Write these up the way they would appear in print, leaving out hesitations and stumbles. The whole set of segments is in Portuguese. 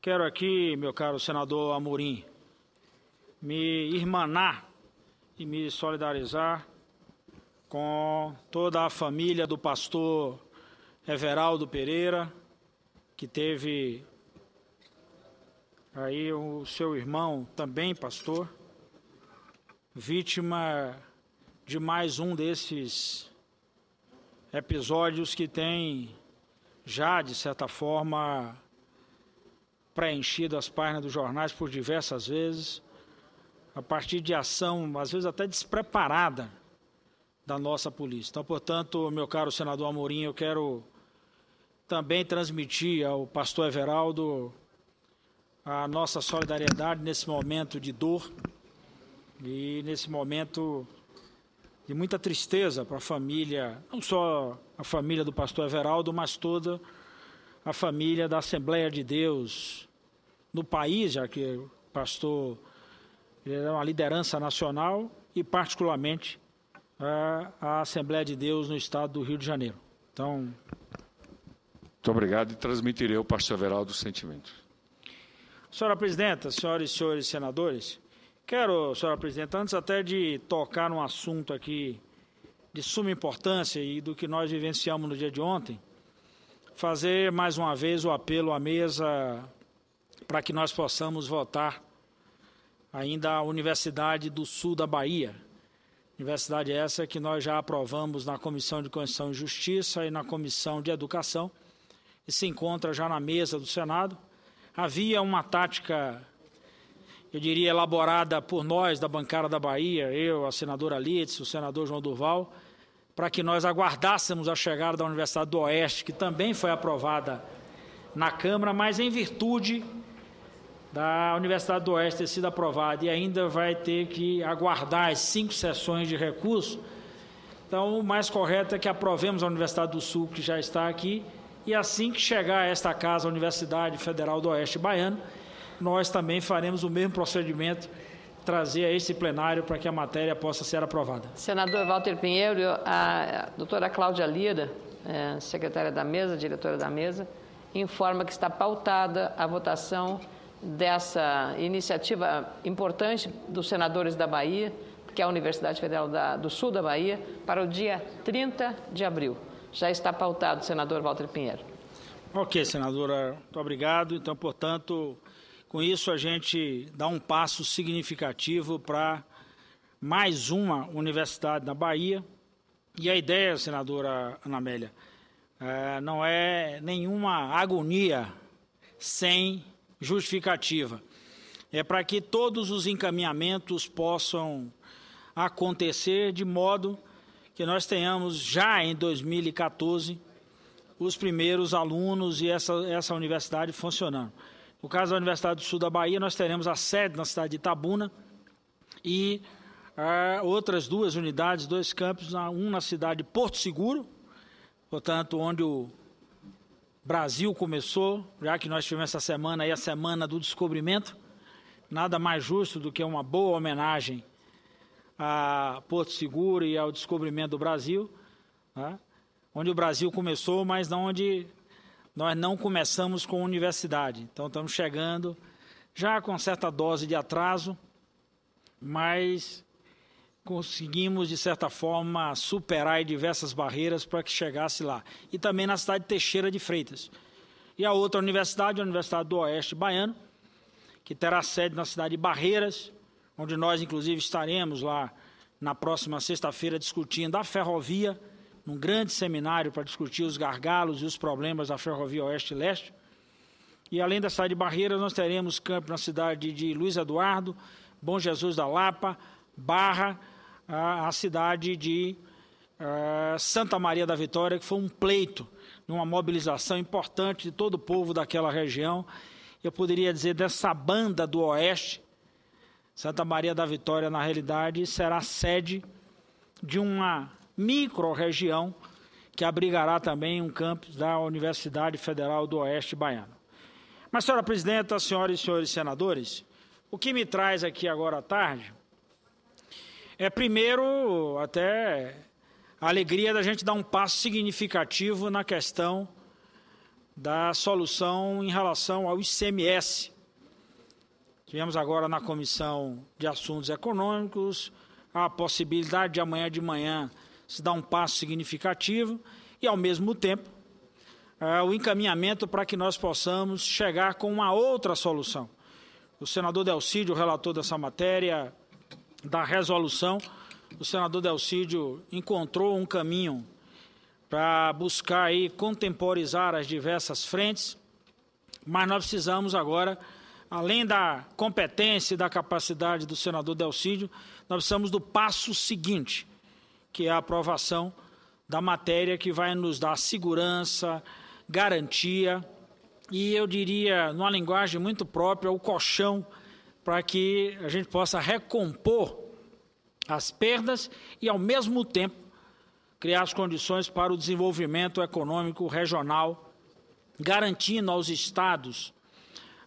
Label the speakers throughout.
Speaker 1: Quero aqui, meu caro senador Amorim, me irmanar e me solidarizar com toda a família do pastor Everaldo Pereira, que teve aí o seu irmão, também pastor, vítima de mais um desses episódios que tem já, de certa forma, preenchido as páginas dos jornais por diversas vezes, a partir de ação, às vezes até despreparada, da nossa polícia. Então, portanto, meu caro senador Amorim, eu quero também transmitir ao pastor Everaldo a nossa solidariedade nesse momento de dor e nesse momento de muita tristeza para a família, não só a família do pastor Everaldo, mas toda a família da Assembleia de Deus no país, já que o pastor é uma liderança nacional e particularmente a Assembleia de Deus no estado do Rio de Janeiro. Então,
Speaker 2: muito obrigado e transmitirei ao pastor Everaldo os sentimentos.
Speaker 1: Senhora Presidenta, senhoras e senhores senadores, quero, senhora Presidenta, antes até de tocar num assunto aqui de suma importância e do que nós vivenciamos no dia de ontem, fazer mais uma vez o apelo à mesa para que nós possamos votar ainda a Universidade do Sul da Bahia. Universidade essa que nós já aprovamos na Comissão de Constituição e Justiça e na Comissão de Educação, e se encontra já na mesa do Senado. Havia uma tática, eu diria, elaborada por nós da bancada da Bahia, eu, a senadora Lídice, o senador João Durval, para que nós aguardássemos a chegada da Universidade do Oeste, que também foi aprovada na Câmara, mas em virtude da Universidade do Oeste ter sido aprovada e ainda vai ter que aguardar as 5 sessões de recurso. Então, o mais correto é que aprovemos a Universidade do Sul, que já está aqui, e assim que chegar a esta casa, a Universidade Federal do Oeste Baiano, nós também faremos o mesmo procedimento, trazer a este plenário para que a matéria possa ser aprovada.
Speaker 3: Senador Walter Pinheiro, a doutora Cláudia Lira, secretária da mesa, diretora da mesa, informa que está pautada a votação dessa iniciativa importante dos senadores da Bahia, que é a Universidade Federal do Sul da Bahia, para o dia 30 de abril. Já está pautado, senador Walter Pinheiro.
Speaker 1: Ok, senadora, muito obrigado. Então, portanto, com isso a gente dá um passo significativo para mais uma universidade na Bahia. E a ideia, senadora Ana Amélia, não é nenhuma agonia sem justificativa. É para que todos os encaminhamentos possam acontecer de modo que nós tenhamos já em 2014 os primeiros alunos e essa universidade funcionando. No caso da Universidade do Sul da Bahia, nós teremos a sede na cidade de Itabuna e outras 2 unidades, 2 campos, um na cidade de Porto Seguro, portanto, onde o Brasil começou, já que nós tivemos essa semana aí a Semana do Descobrimento, nada mais justo do que uma boa homenagem a Porto Seguro e ao descobrimento do Brasil, né? Onde o Brasil começou, mas não onde nós não começamos com universidade. Então, estamos chegando já com certa dose de atraso, mas conseguimos, de certa forma, superar diversas barreiras para que chegasse lá. E também na cidade de Teixeira de Freitas. E a outra universidade, a Universidade do Oeste Baiano, que terá sede na cidade de Barreiras, onde nós, inclusive, estaremos lá na próxima sexta-feira discutindo a ferrovia, num grande seminário para discutir os gargalos e os problemas da ferrovia Oeste e Leste. E, além da cidade de Barreiras, nós teremos campo na cidade de Luiz Eduardo, Bom Jesus da Lapa, Barra, a cidade de Santa Maria da Vitória, que foi um pleito, uma mobilização importante de todo o povo daquela região. Eu poderia dizer dessa banda do Oeste. Santa Maria da Vitória, na realidade, será sede de uma micro-região que abrigará também um campus da Universidade Federal do Oeste Baiano. Mas, senhora presidenta, senhoras e senhores senadores, o que me traz aqui agora à tarde é, primeiro, até a alegria da gente dar um passo significativo na questão da solução em relação ao ICMS. Tivemos agora na Comissão de Assuntos Econômicos a possibilidade de amanhã de manhã se dar um passo significativo e, ao mesmo tempo, o encaminhamento para que nós possamos chegar com uma outra solução. O senador Delcídio, relator dessa matéria, da resolução, o senador Delcídio encontrou um caminho para buscar aí contemporizar as diversas frentes, mas nós precisamos agora, além da competência e da capacidade do senador Delcídio, nós precisamos do passo seguinte, que é a aprovação da matéria que vai nos dar segurança, garantia e, eu diria, numa linguagem muito própria, o colchão para que a gente possa recompor as perdas e, ao mesmo tempo, criar as condições para o desenvolvimento econômico regional, garantindo aos estados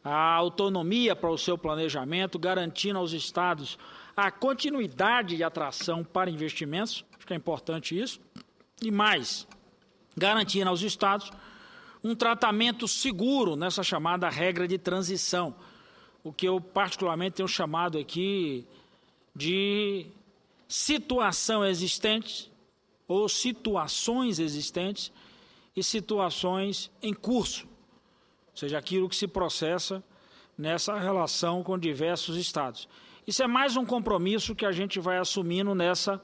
Speaker 1: a autonomia para o seu planejamento, garantindo aos estados a continuidade de atração para investimentos, acho que é importante isso, e mais, garantindo aos estados um tratamento seguro nessa chamada regra de transição, o que eu particularmente tenho chamado aqui de situação existente, ou situações existentes e situações em curso, ou seja, aquilo que se processa nessa relação com diversos estados. Isso é mais um compromisso que a gente vai assumindo nessa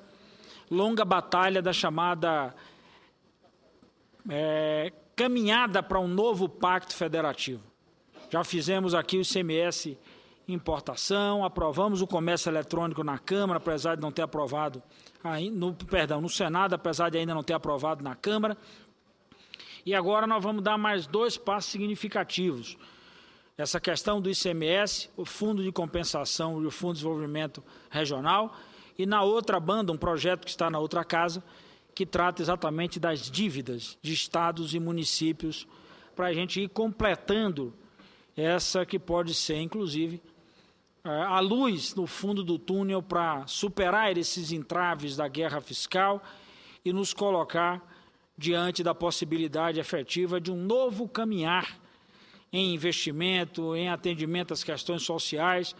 Speaker 1: longa batalha da chamada caminhada para um novo pacto federativo. Já fizemos aqui o ICMS importação, aprovamos o comércio eletrônico na Câmara, apesar de não ter aprovado, no Senado, apesar de ainda não ter aprovado na Câmara. E agora nós vamos dar mais 2 passos significativos. Essa questão do ICMS, o Fundo de Compensação e o Fundo de Desenvolvimento Regional, e na outra banda, um projeto que está na outra casa, que trata exatamente das dívidas de estados e municípios, para a gente ir completando essa que pode ser, inclusive, a luz no fundo do túnel para superar esses entraves da guerra fiscal e nos colocar diante da possibilidade efetiva de um novo caminhar em investimento, em atendimento às questões sociais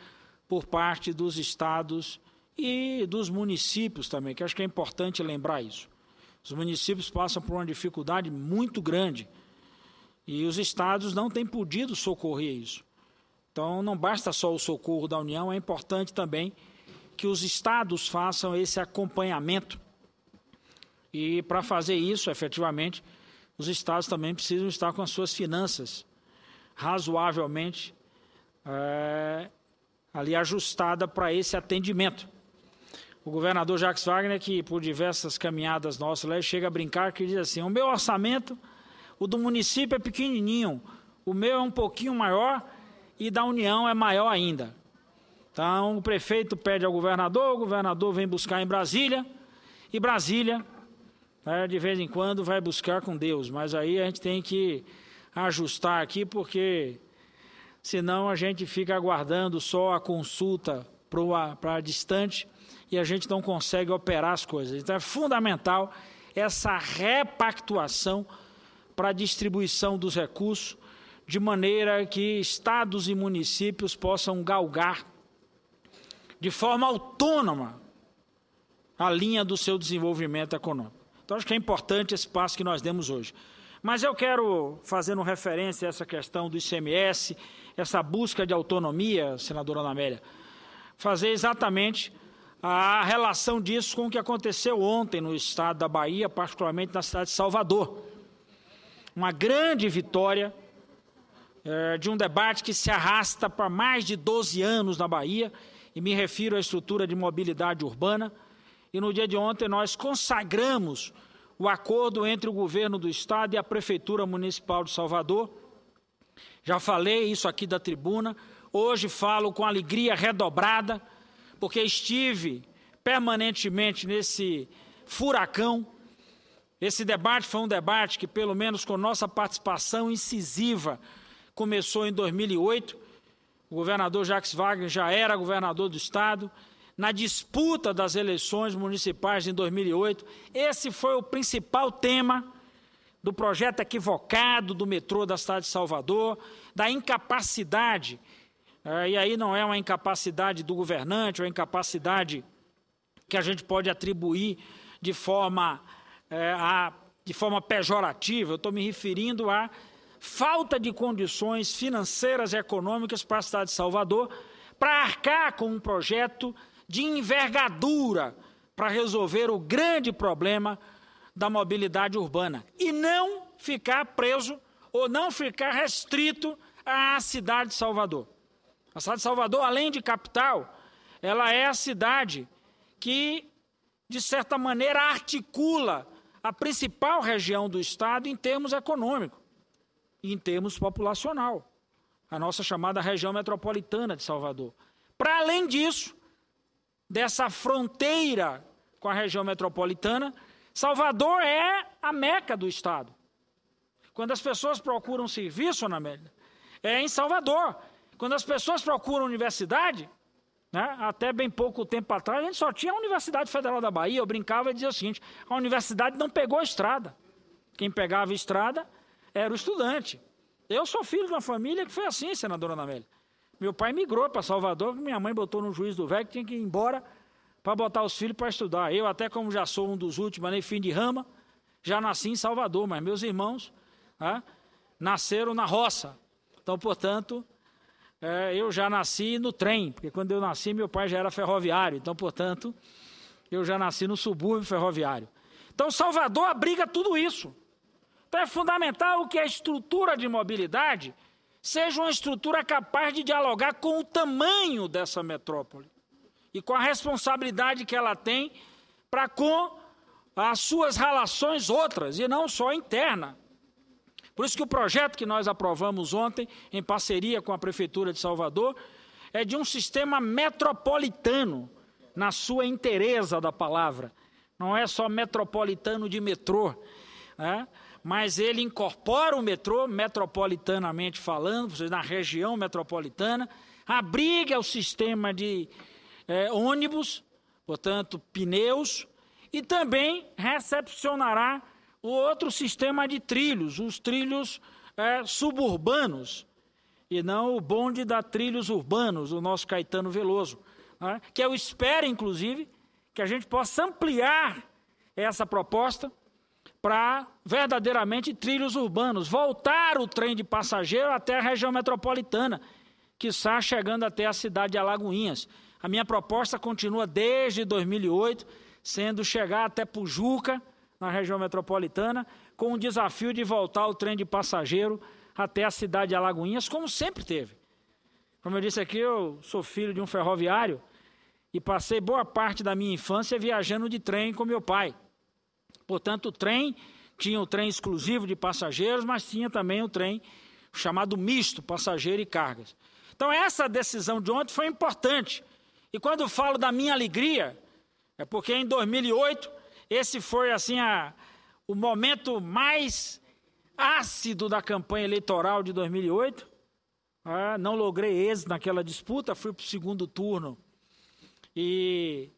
Speaker 1: por parte dos estados e dos municípios também, que acho que é importante lembrar isso. Os municípios passam por uma dificuldade muito grande e os estados não têm podido socorrer isso. Então, não basta só o socorro da União, é importante também que os estados façam esse acompanhamento. E, para fazer isso, efetivamente, os estados também precisam estar com as suas finanças razoavelmente ali ajustada para esse atendimento. O governador Jacques Wagner, que por diversas caminhadas nossas, ele chega a brincar, que diz assim, o meu orçamento, o do município é pequenininho, o meu é um pouquinho maior e da União é maior ainda. Então, o prefeito pede ao governador, o governador vem buscar em Brasília, e Brasília, de vez em quando, vai buscar com Deus. Mas aí a gente tem que ajustar aqui, porque senão a gente fica aguardando só a consulta para distante e a gente não consegue operar as coisas. Então, é fundamental essa repactuação para a distribuição dos recursos, de maneira que estados e municípios possam galgar de forma autônoma a linha do seu desenvolvimento econômico. Então, acho que é importante esse passo que nós demos hoje. Mas eu quero, fazendo referência a essa questão do ICMS, essa busca de autonomia, senadora Ana Amélia, fazer exatamente a relação disso com o que aconteceu ontem no estado da Bahia, particularmente na cidade de Salvador. Uma grande vitória de um debate que se arrasta para mais de 12 anos na Bahia, e me refiro à estrutura de mobilidade urbana, e no dia de ontem nós consagramos o acordo entre o governo do estado e a Prefeitura Municipal de Salvador. Já falei isso aqui da tribuna, hoje falo com alegria redobrada, porque estive permanentemente nesse furacão. Esse debate foi um debate que, pelo menos com nossa participação incisiva, começou em 2008, o governador Jacques Wagner já era governador do estado. Na disputa das eleições municipais em 2008, esse foi o principal tema do projeto equivocado do metrô da cidade de Salvador, da incapacidade, e aí não é uma incapacidade do governante, é uma incapacidade que a gente pode atribuir de forma pejorativa. Eu estou me referindo à falta de condições financeiras e econômicas para a cidade de Salvador, para arcar com um projeto de envergadura para resolver o grande problema da mobilidade urbana e não ficar preso ou não ficar restrito à cidade de Salvador. A cidade de Salvador, além de capital, ela é a cidade que, de certa maneira, articula a principal região do Estado em termos econômicos e em termos populacional, a nossa chamada região metropolitana de Salvador. Para além disso, dessa fronteira com a região metropolitana, Salvador é a meca do Estado. Quando as pessoas procuram serviço, Ana Amélia, é em Salvador. Quando as pessoas procuram universidade, né, até bem pouco tempo atrás, a gente só tinha a Universidade Federal da Bahia. Eu brincava e dizia o seguinte: a universidade não pegou a estrada. Quem pegava a estrada era o estudante. Eu sou filho de uma família que foi assim, senadora Ana Amélia. Meu pai migrou para Salvador, minha mãe botou no Juiz do Velho, que tinha que ir embora para botar os filhos para estudar. Eu, até como já sou um dos últimos, nem fim de rama, já nasci em Salvador, mas meus irmãos nasceram na roça. Então, portanto, eu já nasci no trem, porque quando eu nasci, meu pai já era ferroviário. Então, portanto, eu já nasci no subúrbio ferroviário. Então, Salvador abriga tudo isso. Então, é fundamental que a estrutura de mobilidade seja uma estrutura capaz de dialogar com o tamanho dessa metrópole e com a responsabilidade que ela tem para com as suas relações outras, e não só interna. Por isso que o projeto que nós aprovamos ontem, em parceria com a Prefeitura de Salvador, é de um sistema metropolitano, na sua inteireza da palavra. Não é só metropolitano de metrô, né? Mas ele incorpora o metrô, metropolitanamente falando, na região metropolitana, abriga o sistema de ônibus, portanto, pneus, e também recepcionará o outro sistema de trilhos, os trilhos suburbanos, e não o bonde da trilhos urbanos, o nosso Caetano Veloso, né? Que eu espero, inclusive, que a gente possa ampliar essa proposta para verdadeiramente trilhos urbanos, voltar o trem de passageiro até a região metropolitana, quiçá chegando até a cidade de Alagoinhas. A minha proposta continua desde 2008, sendo chegar até Pujuca, na região metropolitana, com o desafio de voltar o trem de passageiro até a cidade de Alagoinhas, como sempre teve. Como eu disse aqui, eu sou filho de um ferroviário e passei boa parte da minha infância viajando de trem com meu pai. Portanto, o trem tinha o trem exclusivo de passageiros, mas tinha também o trem chamado misto, passageiro e cargas. Então, essa decisão de ontem foi importante. E quando eu falo da minha alegria, é porque em 2008, esse foi assim o momento mais ácido da campanha eleitoral de 2008. Não logrei êxito naquela disputa, fui para o segundo turno e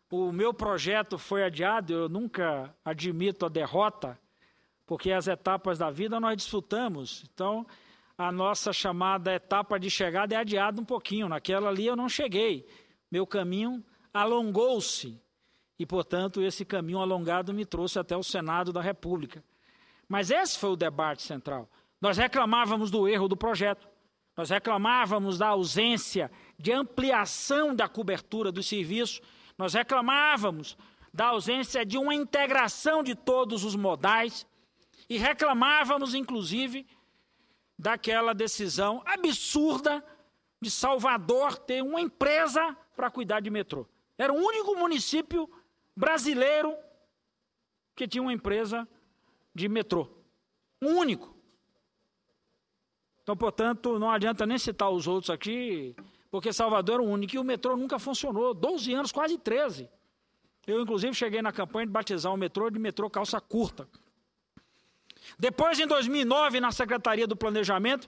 Speaker 1: o meu projeto foi adiado. Eu nunca admito a derrota, porque as etapas da vida nós disputamos. Então, a nossa chamada etapa de chegada é adiada um pouquinho. Naquela ali eu não cheguei. Meu caminho alongou-se e, portanto, esse caminho alongado me trouxe até o Senado da República. Mas esse foi o debate central. Nós reclamávamos do erro do projeto. Nós reclamávamos da ausência de ampliação da cobertura dos serviços. Nós reclamávamos da ausência de uma integração de todos os modais e reclamávamos, inclusive, daquela decisão absurda de Salvador ter uma empresa para cuidar de metrô. Era o único município brasileiro que tinha uma empresa de metrô. Um único. Então, portanto, não adianta nem citar os outros aqui, porque Salvador era o único e o metrô nunca funcionou. 12 anos, quase 13. Eu, inclusive, cheguei na campanha de batizar o metrô de metrô calça curta. Depois, em 2009, na Secretaria do Planejamento,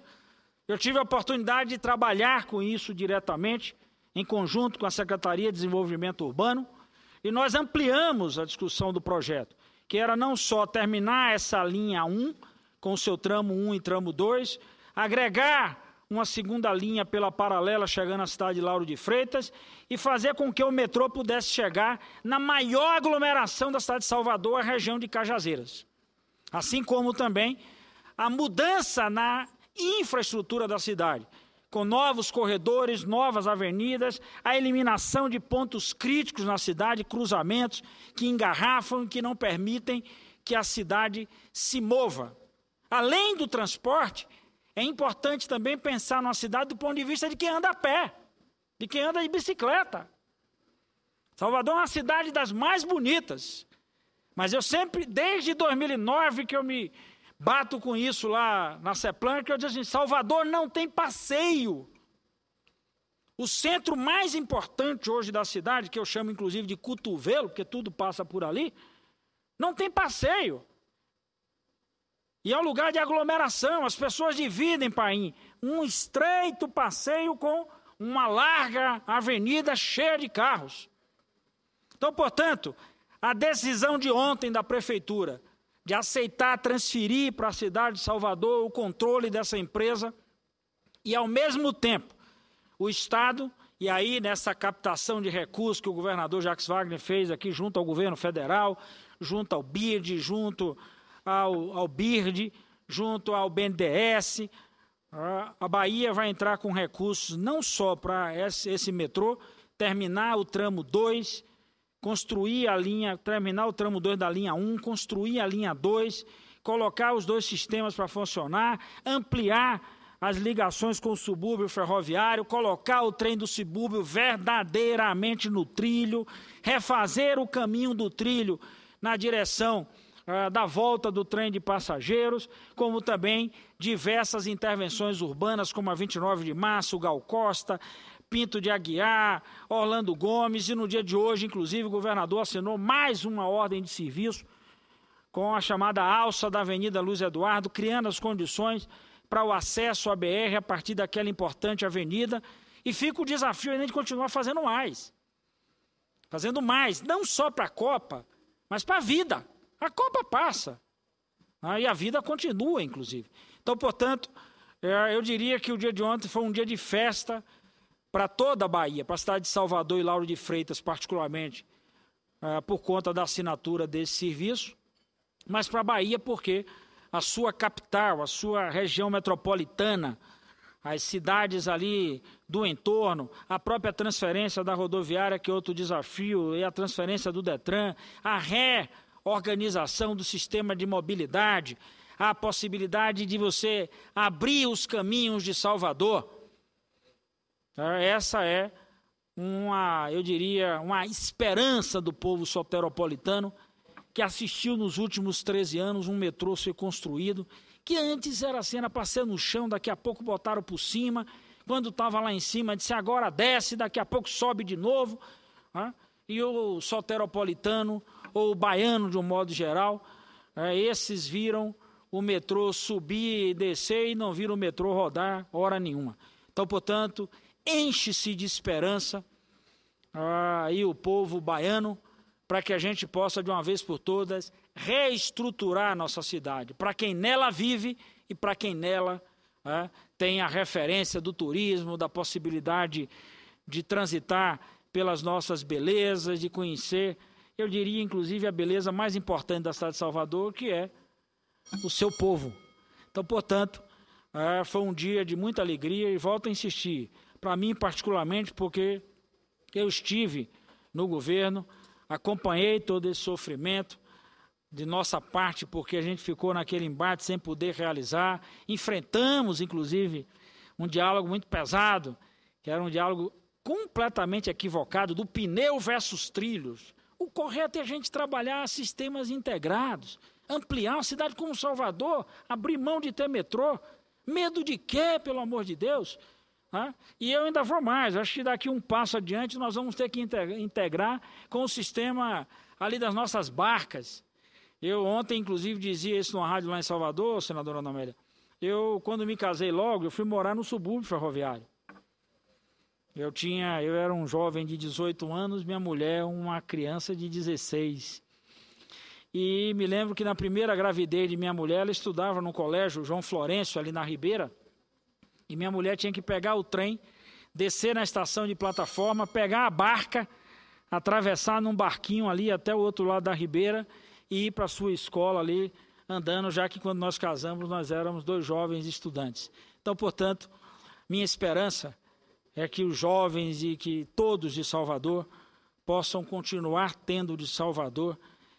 Speaker 1: eu tive a oportunidade de trabalhar com isso diretamente, em conjunto com a Secretaria de Desenvolvimento Urbano, e nós ampliamos a discussão do projeto, que era não só terminar essa linha 1, com o seu tramo 1 e tramo 2, agregar uma segunda linha pela paralela chegando à cidade de Lauro de Freitas e fazer com que o metrô pudesse chegar na maior aglomeração da cidade de Salvador, a região de Cajazeiras. Assim como também a mudança na infraestrutura da cidade, com novos corredores, novas avenidas, a eliminação de pontos críticos na cidade, cruzamentos que engarrafam e que não permitem que a cidade se mova. Além do transporte, é importante também pensar numa cidade do ponto de vista de quem anda a pé, de quem anda de bicicleta. Salvador é uma cidade das mais bonitas, mas eu sempre, desde 2009, que eu me bato com isso lá na CEPLAN, que eu digo assim, Salvador não tem passeio. O centro mais importante hoje da cidade, que eu chamo inclusive de cotovelo, porque tudo passa por ali, não tem passeio. E é um lugar de aglomeração, as pessoas dividem, Paim, um estreito passeio com uma larga avenida cheia de carros. Então, portanto, a decisão de ontem da Prefeitura de aceitar transferir para a cidade de Salvador o controle dessa empresa e, ao mesmo tempo, o Estado, e aí nessa captação de recursos que o governador Jacques Wagner fez aqui junto ao governo federal, junto ao BIRD, junto ao BIRD, junto ao BNDES, a Bahia vai entrar com recursos não só para esse metrô, terminar o tramo 2, construir a linha, terminar o tramo 2 da linha 1, construir a linha 2, colocar os dois sistemas para funcionar, ampliar as ligações com o subúrbio ferroviário, colocar o trem do subúrbio verdadeiramente no trilho, refazer o caminho do trilho na direção da volta do trem de passageiros, como também diversas intervenções urbanas, como a 29 de março, Gal Costa, Pinto de Aguiar, Orlando Gomes, e no dia de hoje, inclusive, o governador assinou mais uma ordem de serviço com a chamada alça da Avenida Luiz Eduardo, criando as condições para o acesso à BR a partir daquela importante avenida, e fica o desafio ainda de continuar fazendo mais, não só para a Copa, mas para a vida. A Copa passa, e a vida continua, inclusive. Então, portanto, eu diria que o dia de ontem foi um dia de festa para toda a Bahia, para a cidade de Salvador e Lauro de Freitas, particularmente, por conta da assinatura desse serviço, mas para a Bahia porque a sua capital, a sua região metropolitana, as cidades ali do entorno, a própria transferência da rodoviária, que é outro desafio, e a transferência do Detran, a reorganização do sistema de mobilidade, a possibilidade de você abrir os caminhos de Salvador. Essa é eu diria, uma esperança do povo soteropolitano, que assistiu nos últimos 13 anos um metrô ser construído, que antes era assim, era para ser no chão, daqui a pouco botaram por cima, quando estava lá em cima, disse agora desce, daqui a pouco sobe de novo, e o soteropolitano, ou o baiano de um modo geral, esses viram o metrô subir e descer e não viram o metrô rodar hora nenhuma. Então, portanto, enche-se de esperança aí o povo baiano, para que a gente possa, de uma vez por todas, reestruturar a nossa cidade, para quem nela vive e para quem nela tem a referência do turismo, da possibilidade de transitar pelas nossas belezas, de conhecer, eu diria, inclusive, a beleza mais importante da cidade de Salvador, que é o seu povo. Então, portanto, foi um dia de muita alegria e volto a insistir, para mim particularmente, porque eu estive no governo, acompanhei todo esse sofrimento de nossa parte, porque a gente ficou naquele embate sem poder realizar, enfrentamos, inclusive, um diálogo muito pesado, que era um diálogo completamente equivocado, do pneu versus trilhos. O correto é a gente trabalhar sistemas integrados, ampliar uma cidade como Salvador, abrir mão de ter metrô. Medo de quê, pelo amor de Deus? E eu ainda vou mais, acho que daqui um passo adiante nós vamos ter que integrar com o sistema ali das nossas barcas. Eu ontem, inclusive, dizia isso numa rádio lá em Salvador, senadora Ana Amélia. Quando me casei logo, eu fui morar no subúrbio ferroviário. Eu era um jovem de 18 anos, minha mulher uma criança de 16. E me lembro que na primeira gravidez de minha mulher, ela estudava no colégio João Florencio, ali na Ribeira, e minha mulher tinha que pegar o trem, descer na estação de plataforma, pegar a barca, atravessar num barquinho ali até o outro lado da Ribeira e ir para a sua escola ali, andando, já que quando nós casamos nós éramos 2 jovens estudantes. Então, portanto, minha esperança é que os jovens e que todos de Salvador possam continuar tendo de Salvador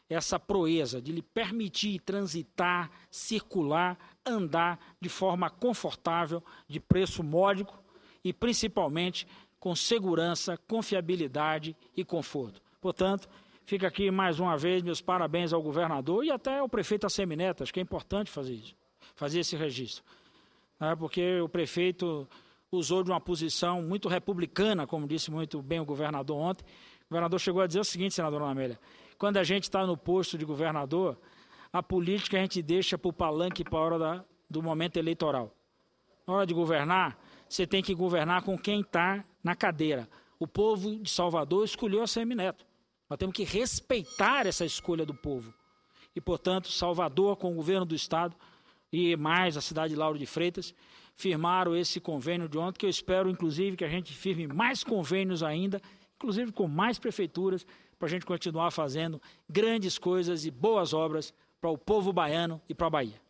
Speaker 1: essa proeza de lhe permitir transitar, circular, andar de forma confortável, de preço módico e principalmente com segurança, confiabilidade e conforto. Portanto, fica aqui mais uma vez meus parabéns ao governador e até ao prefeito Assemineto. Acho que é importante fazer isso, fazer esse registro, né? Porque o prefeito usou de uma posição muito republicana, como disse muito bem o governador ontem. O governador chegou a dizer o seguinte, senadora Ana Amélia: quando a gente está no posto de governador, a política a gente deixa para o palanque para a hora do momento eleitoral. Na hora de governar, você tem que governar com quem está na cadeira. O povo de Salvador escolheu a Assemineto. Nós temos que respeitar essa escolha do povo. E, portanto, Salvador, com o governo do Estado e mais a cidade de Lauro de Freitas, firmaram esse convênio de ontem, que eu espero, inclusive, que a gente firme mais convênios ainda, inclusive com mais prefeituras, para a gente continuar fazendo grandes coisas e boas obras para o povo baiano e para a Bahia.